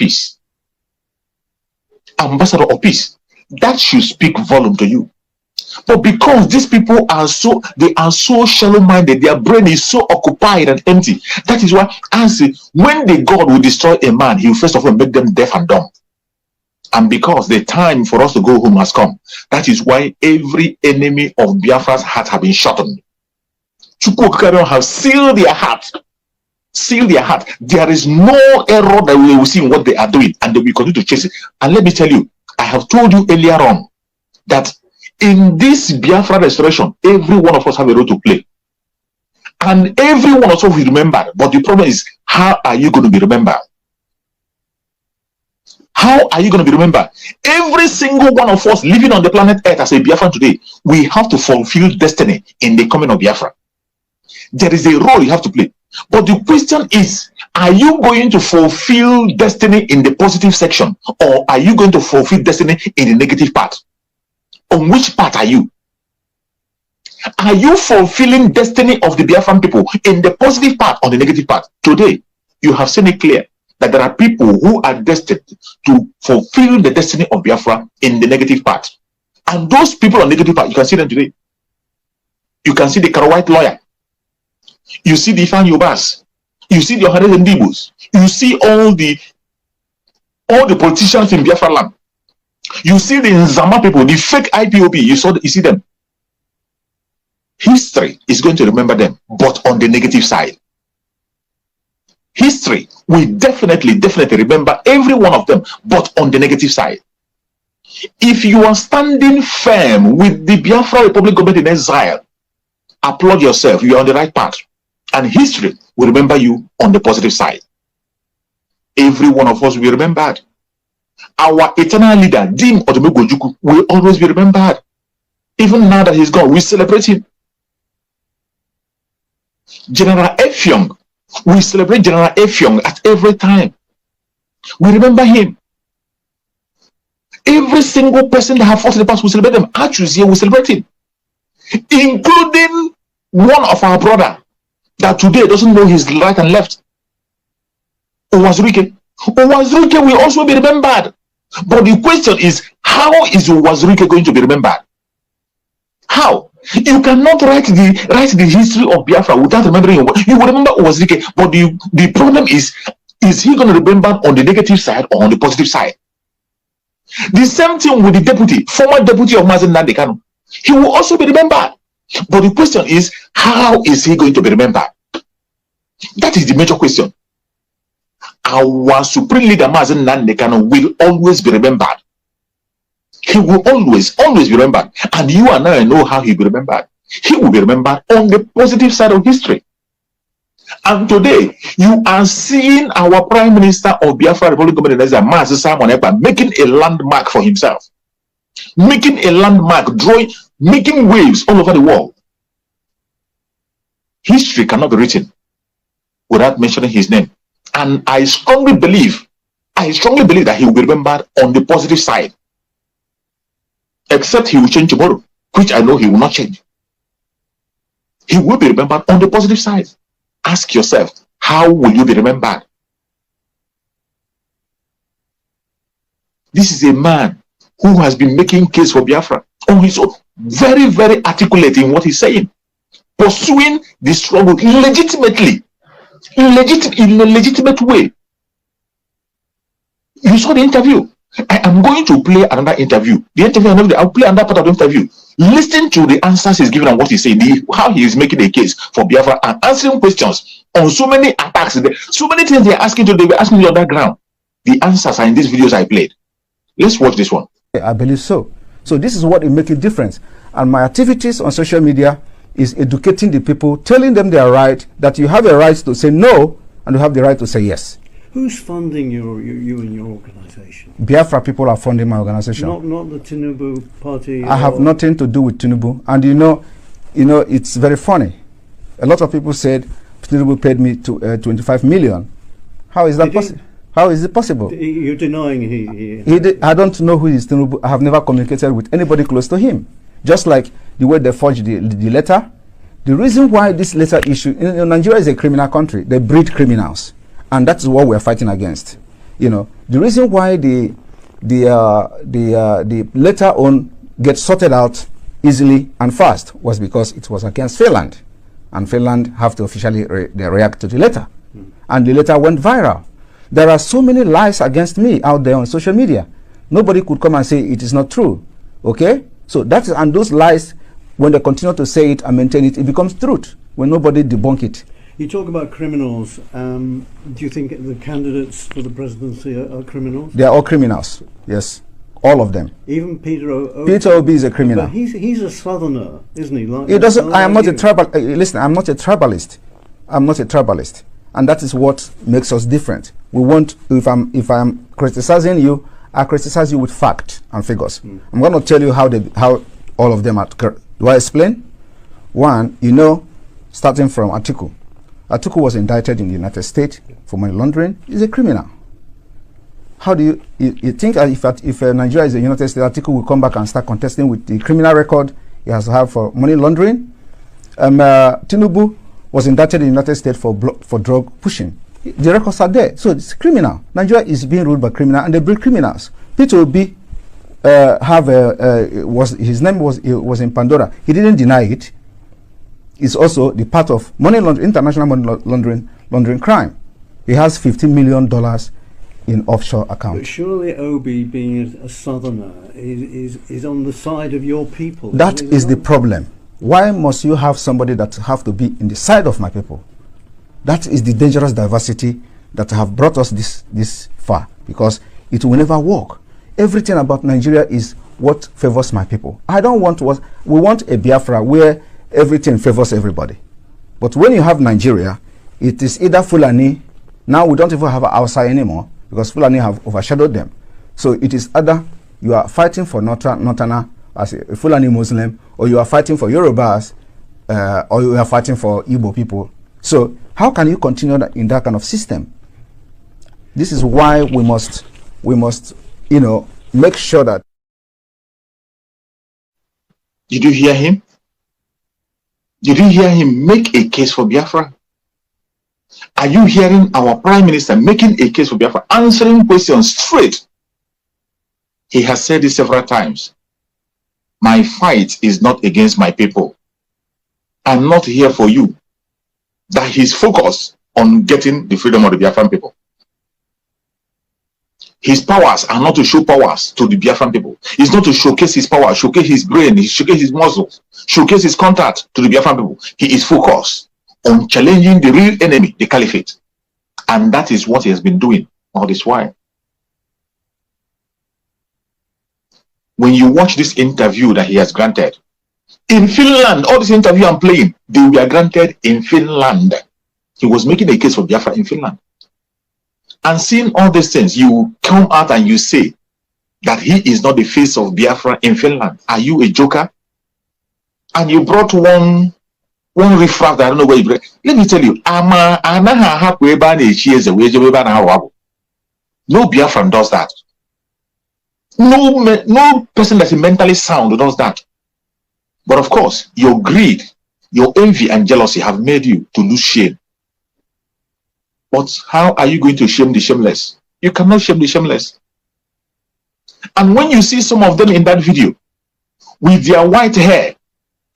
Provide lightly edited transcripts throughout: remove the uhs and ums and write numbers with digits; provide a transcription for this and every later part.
peace. Ambassador of peace. That should speak volume to you. But because these people are so shallow-minded, their brain is so occupied and empty. That is why I say, when the God will destroy a man, he will first of all make them deaf and dumb. And because the time for us to go home has come, that is why every enemy of Biafra's heart have been shortened. Chukwu have sealed their heart. Seal their heart. There is no error that we will see in what they are doing, and they will continue to chase it. And let me tell you, I have told you earlier on that in this Biafra restoration, every one of us have a role to play. And every one of us will be remembered. But the problem is, how are you going to be remembered? How are you going to be remembered? Every single one of us living on the planet Earth as a Biafran today, we have to fulfill destiny in the coming of Biafra. There is a role you have to play. But the question is, are you going to fulfill destiny in the positive section, or are you going to fulfill destiny in the negative part? On which part are you? Are you fulfilling destiny of the Biafran people in the positive part or the negative part? Today, you have seen it clear that there are people who are destined to fulfill the destiny of Biafra in the negative part. And those people on the negative part, you can see them today. You can see the Karo-White lawyer. You see the Ifan Yobas. You see the Ohanes and Dibus. You see all the politicians in Biafra land. You see the Nzama people, the fake IPOB. You see them. History is going to remember them, but on the negative side. History will definitely remember every one of them, but on the negative side. If you are standing firm with the Biafra Republic government in exile, applaud yourself. You are on the right path. And history will remember you on the positive side. Every one of us will be remembered. Our eternal leader, Dim Otomegojuku, will always be remembered. Even now that he's gone, we celebrate him. General Effiong, we celebrate General Effiong at every time. We remember him. Every single person that have fought in the past, we celebrate them. Actually, we celebrate him. Including one of our brother that today doesn't know his right and left. Uwazurike. Uwazurike will also be remembered. But the question is, how is Uwazurike going to be remembered? How? You cannot write the history of Biafra without remembering. You will remember Uwazurike, but the problem is he going to remember on the negative side or on the positive side? The same thing with the deputy, former deputy of Mazi Nnamdi Kanu. He will also be remembered. But the question is, how is he going to be remembered? That is the major question. Our supreme leader, Mazi Nnamdi Kanu, will always be remembered. He will always be remembered. And you and I know how he will be remembered. He will be remembered on the positive side of history. And today, you are seeing our Prime Minister of Biafra Republic of Nigeria, Mazi Simon Ekpa, making a landmark for himself. Making a landmark, making waves all over the world. History cannot be written without mentioning his name. And I strongly believe that he will be remembered on the positive side. Except he will change tomorrow, which I know he will not change. He will be remembered on the positive side. Ask yourself, how will you be remembered? This is a man who has been making case for Biafra on his own, very, very articulate in what he's saying, pursuing the struggle legitimately, in a legitimate way. You saw the interview. I am going to play another interview. I'll play another part of the interview. Listen to the answers he's giving and what he's saying, how he is making a case for Biafra and answering questions on so many attacks. So many things they are asking to, they were asking on that ground. The answers are in these videos I played. Let's watch this one. I believe so. So this is what will make a difference. And my activities on social media is educating the people, telling them they are right, that you have a right to say no, and you have the right to say yes. Who's funding you and your organization? Biafra people are funding my organization. Not the Tinubu party. I have nothing to do with Tinubu. And you know, it's very funny. A lot of people said Tinubu paid me 25 million. How is that possible? How is it possible? You're denying he I don't know who is Tinubu. I have never communicated with anybody close to him. Just like the way they forged the letter. The reason why this letter issue, Nigeria is a criminal country. They breed criminals. And that's what we're fighting against. You know, the reason why the later on get sorted out easily and fast was because it was against Finland, and Finland have to officially react to the letter, and the letter went viral. There are so many lies against me out there on social media. Nobody could come and say it is not true. Okay, so that is, and those lies, when they continue to say it and maintain it, it becomes truth when nobody debunk it. You talk about criminals. Do you think the candidates for the presidency are criminals? They are all criminals. Yes, all of them. Even Peter Obi. Peter Obi is a criminal. But he's a southerner, isn't he? Like, He doesn't. I am not you. a tribal. Listen, I'm not a tribalist. I'm not a tribalist, and that is what makes us different. We want. If I'm criticizing you, I criticize you with fact and figures. I'm going to tell you how all of them are. Do I explain? One, you know, starting from Atiku. Atiku was indicted in the United States for money laundering. He's a criminal. How do you think if Nigeria is the United States, Atiku will come back and start contesting with the criminal record he has to have for money laundering? Tinubu was indicted in the United States for drug pushing. The records are there, so it's criminal. Nigeria is being ruled by criminals, and they breed criminals. Peter Obi his name was in Pandora. He didn't deny it. It's also the part of money laundering, international money laundering crime. He has $15 million in offshore accounts. But surely Obi, being a southerner, is on the side of your people. That is the problem. Why must you have somebody that have to be in the side of my people? That is the dangerous diversity that have brought us this far, because it will never work. Everything about Nigeria is what favors my people. I don't want we want a Biafra where everything favors everybody. But when you have Nigeria, it is either Fulani. Now we don't even have Hausa anymore because Fulani have overshadowed them. So it is either you are fighting for Northerner as a Fulani Muslim, or you are fighting for Yorubas, or you are fighting for Igbo people. So how can you continue in that kind of system? This is why we must, you know, make sure that. Did you hear him? Did you hear him make a case for Biafra? Are you hearing our Prime Minister making a case for Biafra, answering questions straight? He has said this several times. My fight is not against my people. I'm not here for you. That he's focused on getting the freedom of the Biafran people. His powers are not to show powers to the Biafran people. It's not to showcase his power, showcase his brain, showcase his muscles, showcase his contact to the Biafran people. He is focused on challenging the real enemy, the caliphate. And that is what he has been doing all this while. When you watch this interview that he has granted, in Finland, all this interview I'm playing, they were granted in Finland. He was making a case for Biafra in Finland. And seeing all these things, you come out and you say that he is not the face of Biafra in Finland. Are you a joker? And you brought one riffraff that I don't know where you brought. Let me tell you, no Biafran does that. No person that's mentally sound does that. But of course, your greed, your envy and jealousy have made you to lose shame. But how are you going to shame the shameless? You cannot shame the shameless. And when you see some of them in that video with their white hair,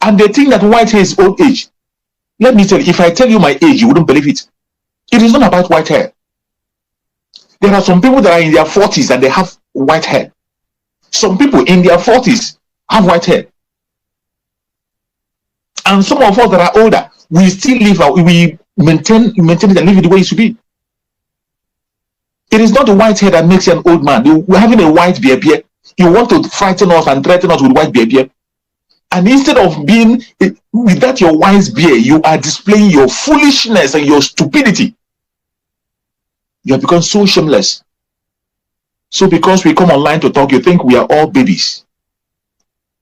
and they think that white hair is old age, let me tell you, if I tell you my age, you wouldn't believe it. It is not about white hair. There are some people that are in their 40s and they have white hair. Some people in their 40s have white hair. And some of us that are older, we still live, we maintain it and live it the way it should be. It is not the white hair that makes you an old man. We're having a white beard. You want to frighten us and threaten us with white beard. And instead of being with that your wise beard, you are displaying your foolishness and your stupidity. You have become so shameless. So because we come online to talk, you think we are all babies.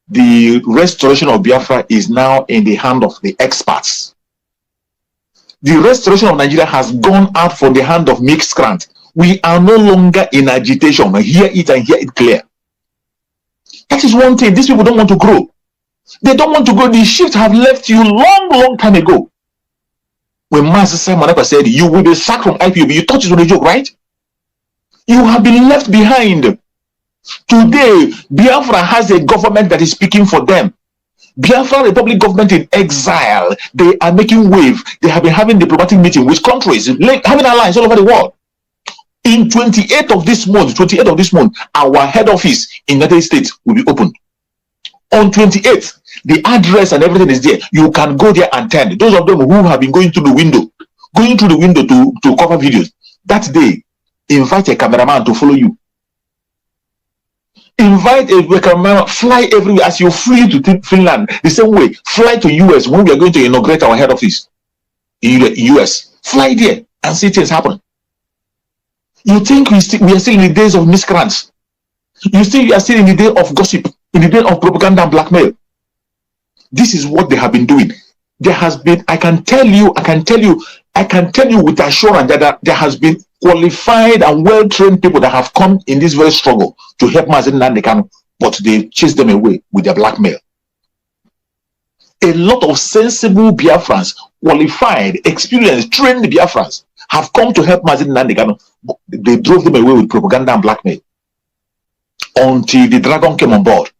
The restoration of Biafra is now in the hand of the experts. The restoration of Nigeria has gone out from the hand of miscreants. We are no longer in agitation. Hear it and hear it clear. That is one thing. These people don't want to grow. They don't want to grow. The shift have left you long time ago. When Mazi said, you will be sacked from IPOB, you thought it was a joke, right? You have been left behind. Today, Biafra has a government that is speaking for them. Biafra Republic government in exile. They are making wave. They have been having diplomatic meeting with countries, having alliance all over the world. In 28th of this month, our head office in the United States will be opened. On 28th, the address and everything is there. You can go there and attend. Those of them who have been going through the window to cover videos, that day, invite a cameraman to follow you. Invite a cameraman, fly everywhere as you flew to Finland. The same way, fly to US when we are going to inaugurate our head office in the US. Fly there and see things happen. You think we are still in the days of miscreants? You think we are still in the day of gossip, in the day of propaganda and blackmail? This is what they have been doing. There has been, I can tell you with assurance that there has been qualified and well-trained people that have come in this very struggle to help Mazi Nnamdi, but they chased them away with their blackmail. A lot of sensible Biafrans, qualified, experienced, trained Biafrans have come to help Mazi Nnamdi, but they drove them away with propaganda and blackmail. Until the dragon came on board.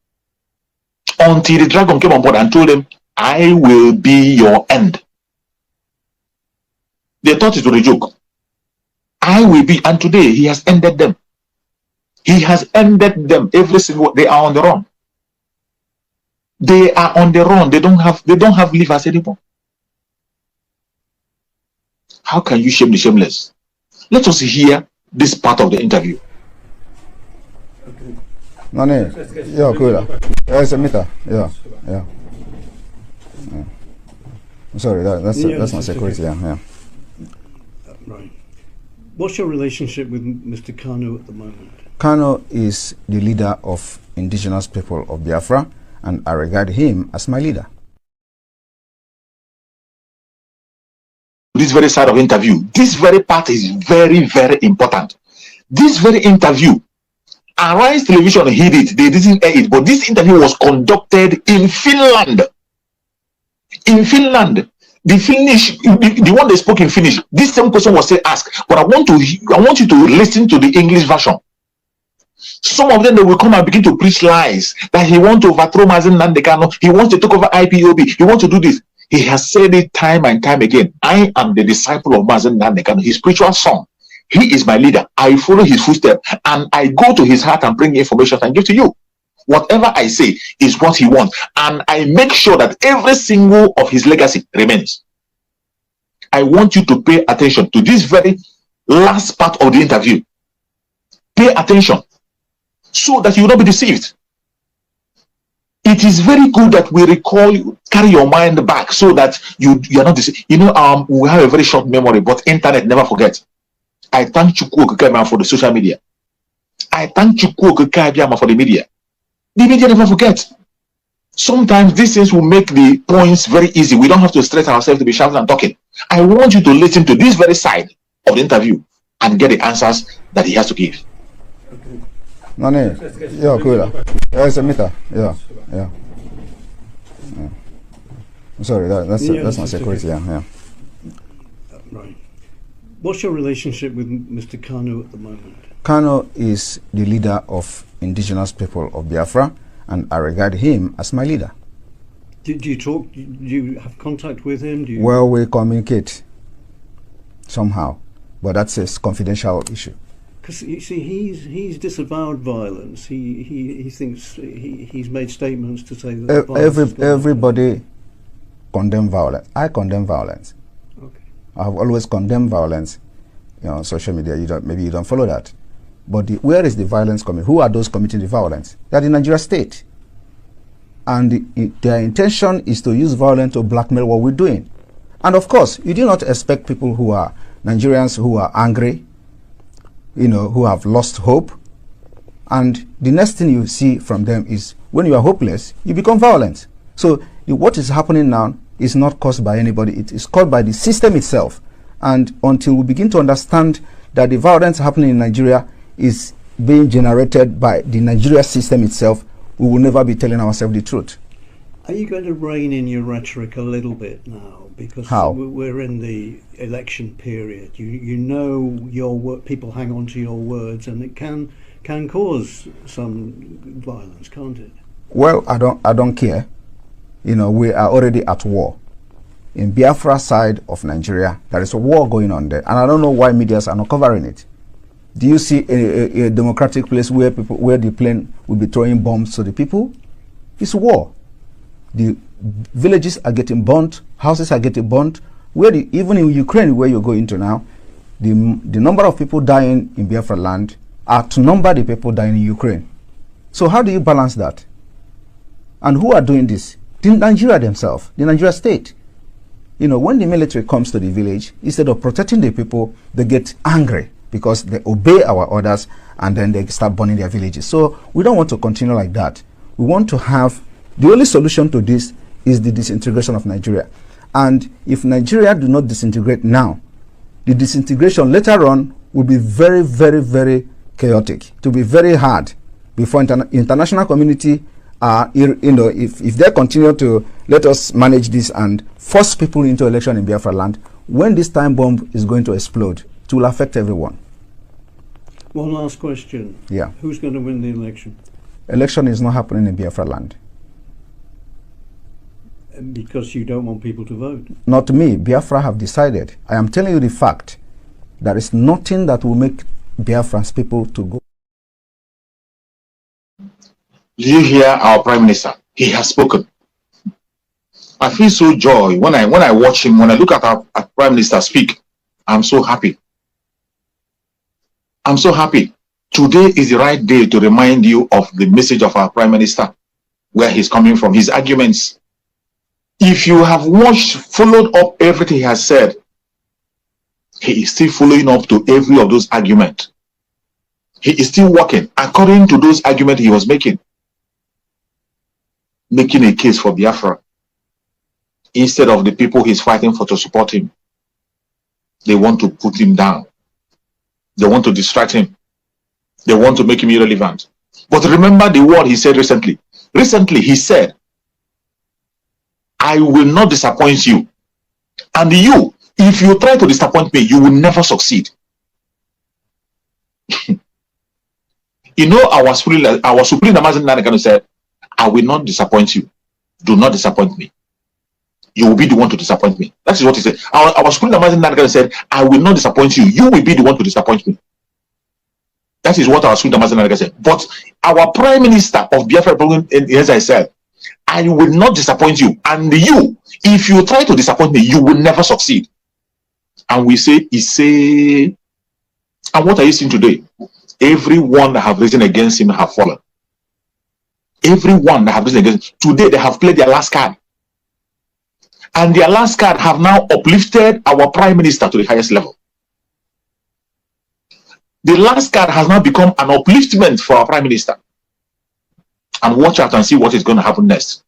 Until the dragon came on board and told them, I will be your end. They thought it was a joke. I will be, and today he has ended them. He has ended them. Every single, they are on the run. They are on the run. They don't have livers anymore. How can you shame the shameless? Let us hear this part of the interview. No, yeah, cool. Yeah, it's a meter. Yeah. Sorry, that's my security. Yeah. Right. What's your relationship with Mr. Kanu at the moment? Kanu is the leader of indigenous people of Biafra, and I regard him as my leader. This very side of interview, this very part is very, very important. This very interview, Arise Television hid it, they didn't air it, but this interview was conducted in Finland. In Finland, the Finnish, the one they spoke in Finnish, this same question was still asked, but I want you to listen to the English version. Some of them, they will come and begin to preach lies that he wants to overthrow Mazi Nnamdi, he wants to take over IPOB, he wants to do this. He has said it time and time again. I am the disciple of Mazi Nnamdi, his spiritual son. He is my leader. I follow his footsteps and I go to his heart and bring information and give to you. Whatever I say is what he wants, and I make sure that every single of his legacy remains. I want you to pay attention to this very last part of the interview. Pay attention so that you will not be deceived. It is very good that we carry your mind back so that you are not deceived. You know, we have a very short memory, but internet never forgets. I thank Chukwu Okekema for the social media. I thank Chukwu Okekema for the media. The media never forget. Sometimes these things will make the points very easy. We don't have to stress ourselves to be shouting and talking. I want you to listen to this very side of the interview and get the answers that he has to give. No, yeah, cool. Yeah, it's a meter. Yeah. Sorry, that's my security. Yeah. Right. What's your relationship with Mr. Kanu at the moment? Kanu is the leader of indigenous people of Biafra, and I regard him as my leader. Do you talk? Do you have contact with him? Well, we communicate somehow, but that's a confidential issue. Because you see, he's disavowed violence. He thinks he's made statements to say that everybody condemn violence. I condemn violence. Okay. I've always condemned violence. You know, on social media. Maybe you don't follow that. But where is the violence coming? Who are those committing the violence? They are the Nigeria state. And their intention is to use violence to blackmail what we're doing. And of course, you do not expect people who are Nigerians who are angry, you know, who have lost hope. And the next thing you see from them is when you are hopeless, you become violent. So what is happening now is not caused by anybody. It is caused by the system itself. And until we begin to understand that the violence happening in Nigeria is being generated by the Nigeria system itself, we will never be telling ourselves the truth. Are you going to rein in your rhetoric a little bit now? Because How? We're in the election period. You know people hang on to your words, and it can cause some violence, can't it? Well, I don't care. You know, we are already at war. In Biafra side of Nigeria, there is a war going on there, and I don't know why medias are not covering it. Do you see a democratic place where the plane will be throwing bombs to the people? It's war. The villages are getting burnt, houses are getting burnt. Even in Ukraine, where you're going to now, the number of people dying in Biafra land outnumber the people dying in Ukraine. So how do you balance that? And who are doing this? The Nigeria themselves, the Nigeria state. You know, when the military comes to the village, instead of protecting the people, they get angry because they obey our orders and then they start burning their villages. So we don't want to continue like that. We want to have, the only solution to this is the disintegration of Nigeria. And if Nigeria do not disintegrate now, the disintegration later on will be very, very, very chaotic. It will be very hard before international community, if they continue to let us manage this and force people into election in Biafra land, when this time bomb is going to explode, it will affect everyone. One last question. Yeah. Who's going to win the election? Election is not happening in Biafra land. Because you don't want people to vote? Not me. Biafra have decided. I am telling you the fact. There is nothing that will make Biafrans people to go. Did you hear our Prime Minister? He has spoken. I feel so joy when I watch him, when I look at our Prime Minister speak. I'm so happy. I'm so happy. Today is the right day to remind you of the message of our Prime Minister, where he's coming from, his arguments. If you have followed up everything he has said, he is still following up to every of those arguments. He is still working according to those arguments he was making a case for Biafra instead of the people he's fighting for to support him. They want to put him down. They want to distract him. They want to make him irrelevant. But remember the word he said recently. Recently he said, I will not disappoint you. And you, if you try to disappoint me, you will never succeed. You know, our Supreme Mazi Nnamdi said, I will not disappoint you. Do not disappoint me. You will be the one to disappoint me. That is what he said. Our Supreme Mazi Nnamdi said, I will not disappoint you. You will be the one to disappoint me. That is what our Supreme Mazi Nnamdi said. But our Prime Minister of Biafra, as I said, I will not disappoint you. And you, if you try to disappoint me, you will never succeed. And we say, and what are you seeing today? Everyone that have risen against him have fallen. Everyone that have risen against him, today they have played their last card. And their last card have now uplifted our Prime Minister to the highest level. The last card has now become an upliftment for our Prime Minister. And watch out and see what is going to happen next.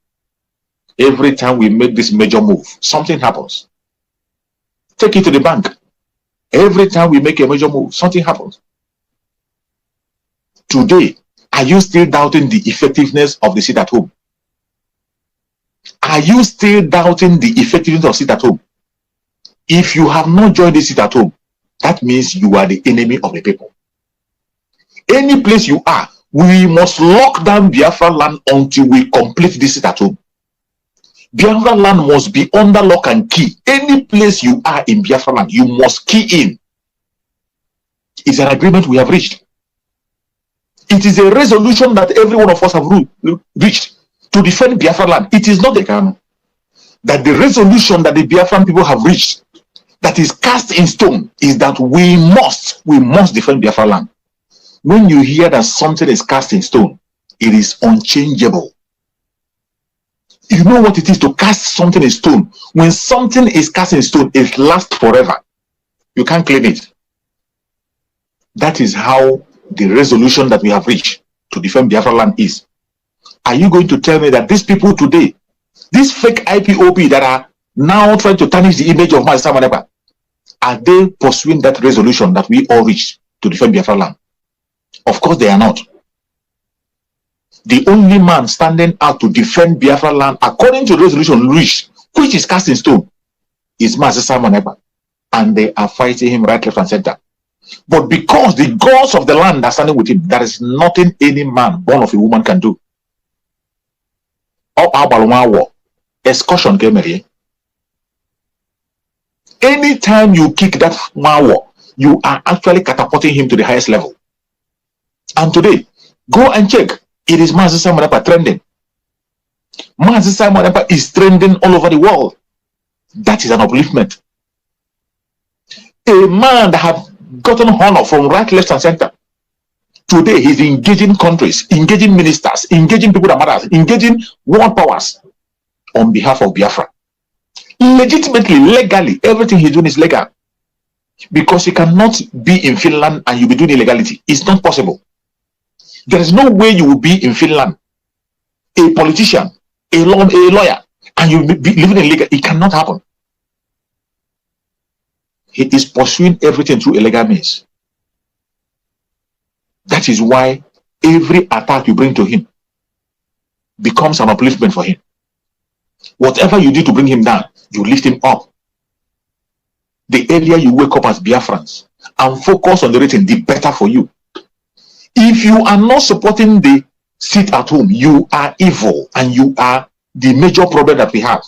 Every time we make this major move, something happens. Take it to the bank. Every time we make a major move, something happens. Today, are you still doubting the effectiveness of the sit at home? Are you still doubting the effectiveness of sit at home? If you have not joined the sit at home, that means you are the enemy of the people. Any place you are, we must lock down Biafra land until we complete this sit at home. Biafra land must be under lock and key. Any place you are in Biafra land, you must key in. It's an agreement we have reached. It is a resolution that every one of us have reached to defend Biafra land. It is not the Kanu. That the resolution that the Biafran people have reached, that is cast in stone, is that we must defend Biafra land. When you hear that something is cast in stone, it is unchangeable. You know what it is to cast something in stone? When something is cast in stone, it lasts forever. You can't claim it. That is how the resolution that we have reached to defend Biafra land is. Are you going to tell me that these people today, these fake IPOB that are now trying to tarnish the image of Mazi Nnamdi, are they pursuing that resolution that we all reached to defend Biafra land? Of course they are not. the only man standing out to defend Biafra land according to the resolution reached, which is cast in stone, is Mazi Simon Ekpa. And they are fighting him right, left, and center. But because the gods of the land are standing with him, there is nothing any man born of a woman can do. Excursion came here. Anytime you kick that Mawo, you are actually catapulting him to the highest level. And today, go and check. It is Mazi Simon Ekpa trending. Mazi Simon Ekpa is trending all over the world. That is an upliftment. A man that have gotten honor from right, left, and center. Today, he's engaging countries, engaging ministers, engaging people that matter, engaging world powers on behalf of Biafra. Legitimately, legally, everything he's doing is legal. Because you cannot be in Finland and you'll be doing illegality. It's not possible. There is no way you will be in Finland, a politician, a lawyer, and you'll be living illegal. It cannot happen. He is pursuing everything through illegal means. That is why every attack you bring to him becomes an upliftment for him. Whatever you do to bring him down, you lift him up. The earlier you wake up as Biafrans and focus on the rating, the better for you. If you are not supporting the sit at home, you are evil and you are the major problem that we have.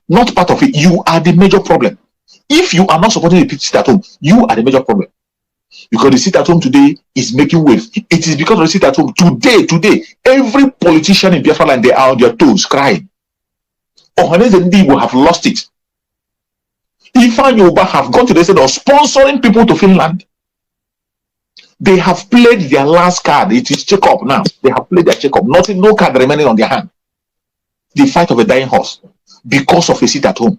Not part of it, you are the major problem. If you are not supporting the sit at home, you are the major problem. Because the sit at home today is making waves. It is because of the sit at home today, every politician in Biafra land, they are on their toes crying. Ohanese and Igbo have lost it. Ifan Yoruba have gone to the state of sponsoring people to Finland. They have played their last card. It is check up now. They have played their check up. Nothing, no card remaining on their hand. The fight of a dying horse because of a sit at home.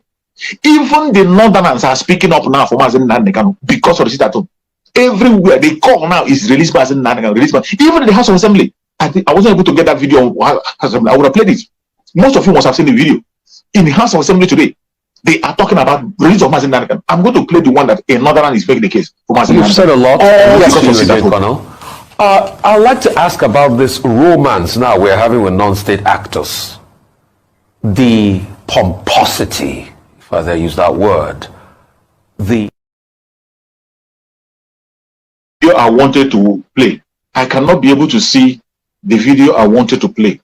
Even the Northerners are speaking up now for Mazi Nnamdi because of the sit at home. Everywhere they call now is released by Mazi Nnamdi. Even in the House of Assembly, I wasn't able to get that video on House of Assembly. I would have played it. Most of you must have seen the video. In the House of Assembly today, they are talking about release of Mazi Nnamdi. I'm going to play the one that a Northern is making the case for Mazi Nnamdi. You've said a lot. Yes, I'd like to ask about this romance now we're having with non-state actors. The pomposity, if I dare use that word. The video I wanted to play. I cannot be able to see the video I wanted to play.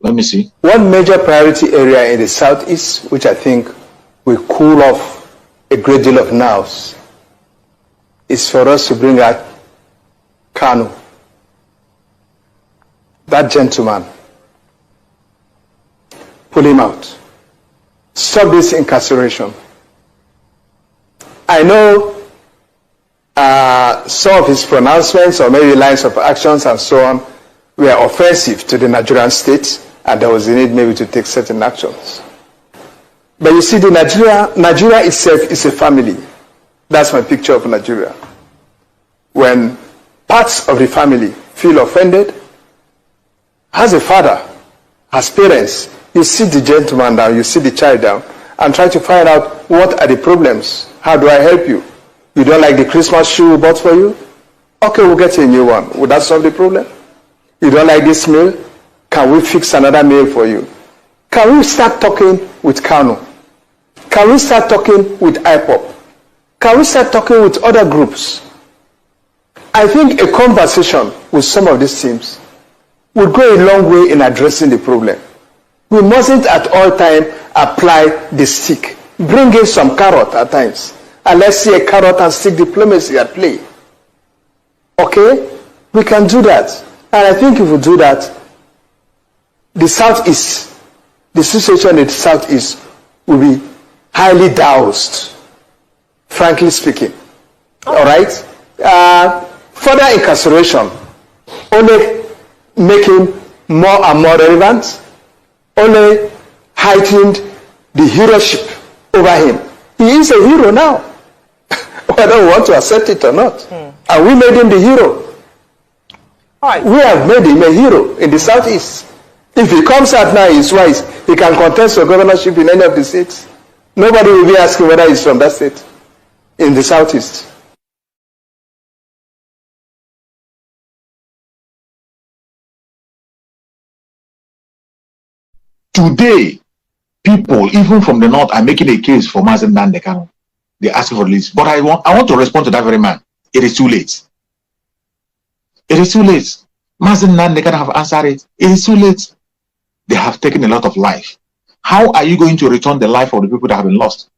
Let me see. One major priority area in the southeast, which I think will cool off a great deal of nerves, is for us to bring out Kanu, that gentleman. Pull him out. Stop this incarceration. I know some of his pronouncements or maybe lines of actions and so on were offensive to the Nigerian state, and there was a need maybe to take certain actions. But you see, Nigeria itself is a family. That's my picture of Nigeria. When parts of the family feel offended, as a father, as parents, you sit the gentleman down, you sit the child down, and try to find out what are the problems. How do I help you? You don't like the Christmas shoe we bought for you? Okay, we'll get you a new one. Would that solve the problem? You don't like this meal? Can we fix another meal for you? Can we start talking with Kanu? Can we start talking with IPOP? Can we start talking with other groups? I think a conversation with some of these teams would go a long way in addressing the problem. We mustn't at all time apply the stick. Bring in some carrot at times. And let's see a carrot and stick diplomacy at play. Okay? We can do that. And I think if we do that, the Southeast, the situation in the Southeast will be highly doused, frankly speaking. All right? Further incarceration only make him more and more relevant, only heightened the heroship over him. He is a hero now, whether we want to accept it or not. And we made him the hero. Right. We have made him a hero in the Southeast. If he comes out now, he's wise. He can contest for governorship in any of the states. Nobody will be asking whether he's from that state in the Southeast. Today, people, even from the north, are making a case for Mazi Nnamdi Kanu. They're asking for release. But I want to respond to that very man. It is too late. It is too late. Mazi Nnamdi Kanu have answered it. It is too late. They have taken a lot of life. How are you going to return the life of the people that have been lost?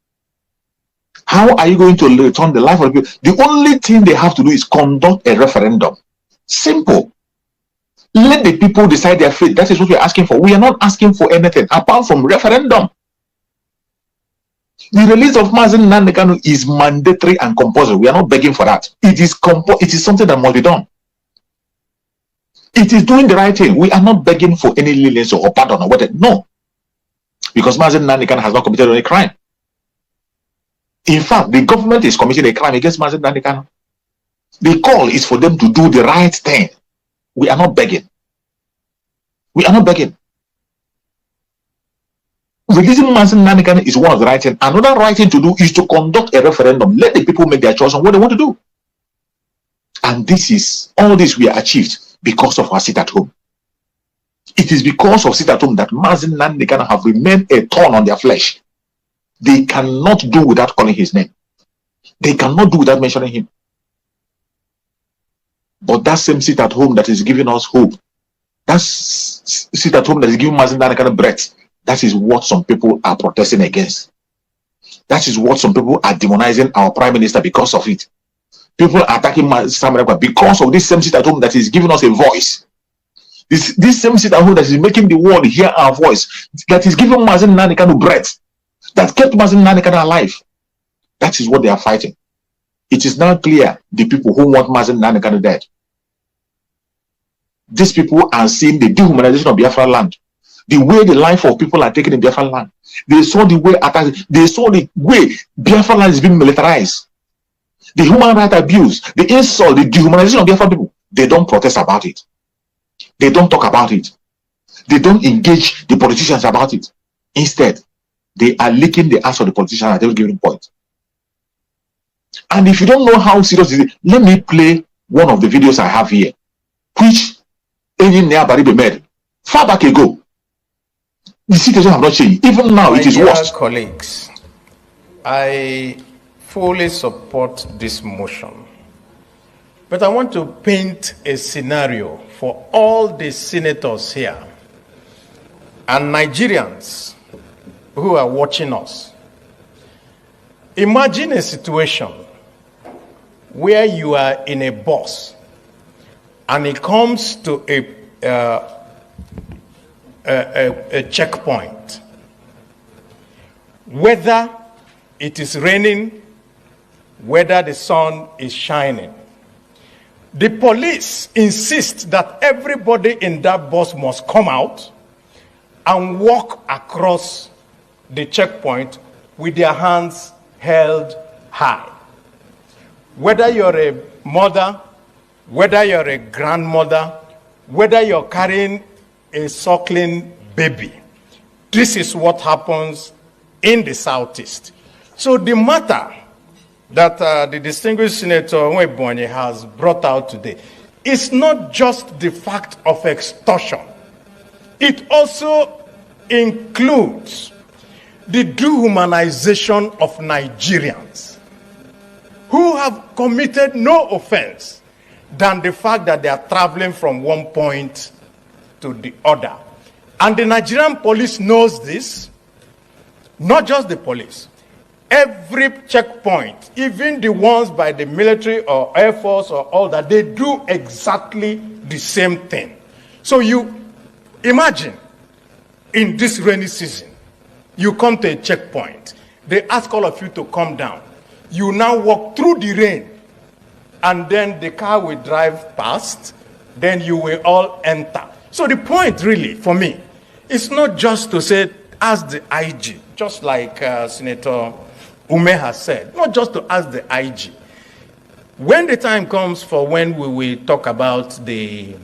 How are you going to return the life of the people? The only thing they have to do is conduct a referendum. Simple. Let the people decide their fate. That is what we're asking for. We are not asking for anything apart from referendum. The release of Mazi Nnamdi Kanu is mandatory and compulsory. We are not begging for that. It is something that must be done. It is doing the right thing. We are not begging for any leniency or pardon or whatever. No. Because Mazi Nnamdi Kanu has not committed any crime. In fact, the government is committing a crime against Mazi Nnamdi Kanu. The call is for them to do the right thing. We are not begging. We are not begging. Releasing Mazi Nnamdi Kanu is one of the right things. Another right thing to do is to conduct a referendum. Let the people make their choice on what they want to do. And all this we are achieved because of our sit at home. It is because of sit at home that Mazi Nnamdi Kanu have remained a thorn on their flesh. They cannot do without calling his name. They cannot do without mentioning him. But that same sit at home that is giving us hope, that sit at home that is giving Mazi Nnamdi Kanu breath, that is what some people are protesting against. That is what some people are demonizing our prime minister because of it. People are attacking Mazi Nnamdi Kanu because of this same sit at home that is giving us a voice. This same sit at home that is making the world hear our voice, that is giving Mazi Nnamdi Kanu breath, that kept Mazi Nnamdi Kanu alive. That is what they are fighting. It is now clear the people who want Mazi Nnamdi Kanu dead. These people are seeing the dehumanization of Biafra land, the way the life of people are taken in Biafra land. They saw the way Biafra land is being militarized, the human rights abuse, the insult, the dehumanization of Biafra people. They don't protest about it. They don't talk about it. They don't engage the politicians about it. Instead, they are licking the ass of the politicians at every given point. And if you don't know how serious it is, let me play one of the videos I have here, which Engineer Baribe made far back ago. The situation have not changed. Even now, it is worse. Colleagues, I fully support this motion. But I want to paint a scenario for all the senators here and Nigerians who are watching us. Imagine a situation where you are in a bus and it comes to a checkpoint. Whether it is raining, whether the sun is shining, the police insist that everybody in that bus must come out and walk across the checkpoint with their hands held high. Whether you're a mother, whether you're a grandmother, whether you're carrying a suckling baby, this is what happens in the Southeast. So the matter that the distinguished Senator Nwebonyi has brought out today is not just the fact of extortion. It also includes the dehumanization of Nigerians who have committed no offense than the fact that they are traveling from one point to the other. And the Nigerian police knows this, not just the police. Every checkpoint, even the ones by the military or Air Force or all that, they do exactly the same thing. So you imagine in this rainy season, you come to a checkpoint, they ask all of you to come down. You now walk through the rain, and then the car will drive past, then you will all enter. So the point really, for me, is not just to say, ask the IG, just like Senator Ume has said, not just to ask the IG. When the time comes for when we will talk about the